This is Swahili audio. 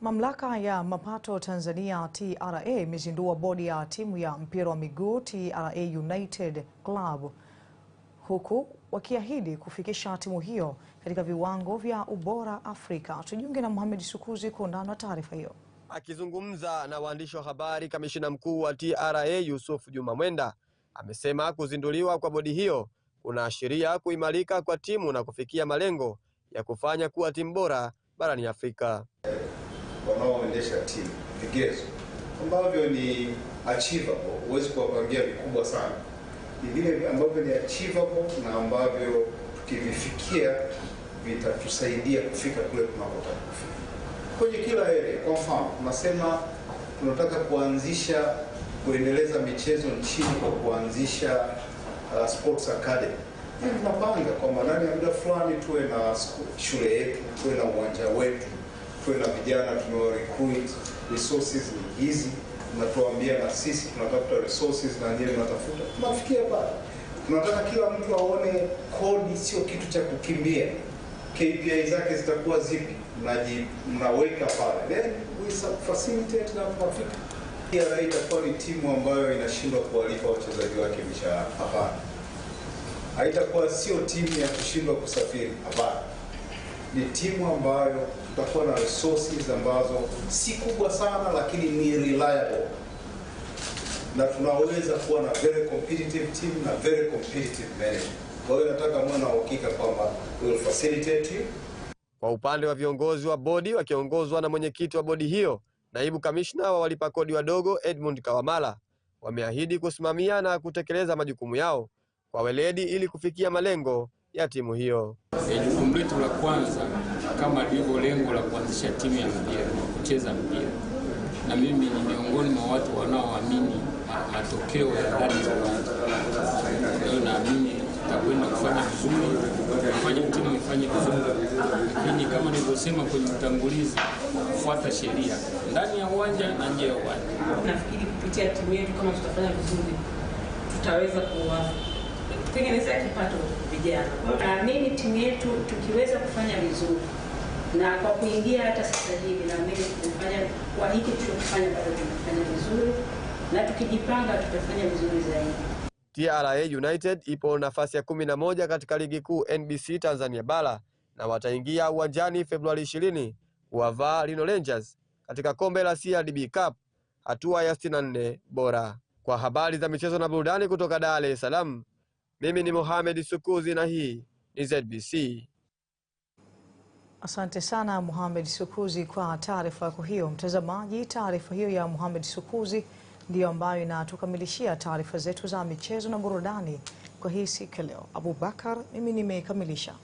Mamlaka ya mapato Tanzania TRA imezindua bodi ya timu ya mpira wa miguu TRA United Club, huku wakiahidi kufikisha timu hiyo katika viwango vya ubora Afrika. Tujiunge na Mohamed Sukuzi kuondana taarifa hiyo. Akizungumza na waandishi wa habari, kamishina mkuu wa TRA Yusuf Juma Mwenda amesema kuzinduliwa kwa bodi hiyo kunaashiria kuimarika kwa timu na kufikia malengo ya kufanya kuwa timu bora barani Afrika. Wanaoendesha timu vigezo ambavyo ni achievable, huwezi kuwapangia vikubwa sana, ni vile ambavyo ni achievable na ambavyo tukivifikia vitatusaidia kufika kule tunakotaka kufika kwenye kila area. Kwa mfano, tunasema tunataka kuendeleza michezo nchini kwa kuanzisha sports academy. Tunapanga kwamba ndani ya muda fulani tuwe na shule yetu, tuwe na uwanja wetu, tuwe na vijana tunao-recruit. Resources ni hizi, tunatuambia na sisi tunatafuta resources na nyewe mnatafuta. Tunafikia pale. Tunataka kila mtu aone kodi sio kitu cha kukimbia. KPI zake zitakuwa zipi? Mnaweka pale. Then we facilitate na tunafika. TRA itakuwa ni timu ambayo inashindwa kuwalipa wachezaji wake mishahara. Hapana. Haitakuwa sio timu ya kushindwa kusafiri. Hapana. Ni timu ambayo tutakuwa na resources ambazo si kubwa sana, lakini ni reliable. Na tunaweza kuwa na very competitive team na very competitive management. Kwa hiyo nataka muwe na uhakika kwamba we will facilitate you. Kwa upande wa viongozi wa bodi wakiongozwa na mwenyekiti wa bodi hiyo, naibu kamishna wa walipa kodi wadogo Edmund Kawamala, wameahidi kusimamia na kutekeleza majukumu yao kwa weledi ili kufikia malengo ya timu hiyo. Jukumu letu la kwanza, kama ndivyo lengo la kuanzisha timu ya mpira, kucheza mpira. Na mimi ni miongoni mwa watu wanaoamini matokeo ya ndani ya uwanja. Leo naamini tutakwenda kufanya vizuri, kufanya timu ifanye vizuri. Lakini kama nilivyosema kwenye utangulizi, kufuata sheria ndani ya uwanja na nje ya uwanja. Nafikiri kupitia timu yetu kama tutafanya vizuri, tutaweza kutengeneza kipato vijana. Naamini timu yetu tukiweza kufanya vizuri na kwa kuingia hata sasa hivi, naamini kufanya kwa hiki tulichofanya bado tunafanya vizuri, na tukijipanga tutafanya vizuri zaidi. TRA United ipo nafasi ya 11 katika ligi kuu NBC Tanzania Bara na wataingia uwanjani Februari 20 kuwavaa Lino Rangers katika kombe la CRDB Cup hatua ya 64 bora. Kwa habari za michezo na burudani kutoka Dar es Salaam, mimi ni Mohamed Sukuzi na hii ni ZBC. Asante sana Mohamed Sukuzi kwa taarifa yako hiyo. Mtazamaji, taarifa hiyo ya Mohamed Sukuzi ndiyo ambayo inatukamilishia taarifa zetu za michezo na burudani kwa hii siku leo. Abubakar, mimi nimekamilisha.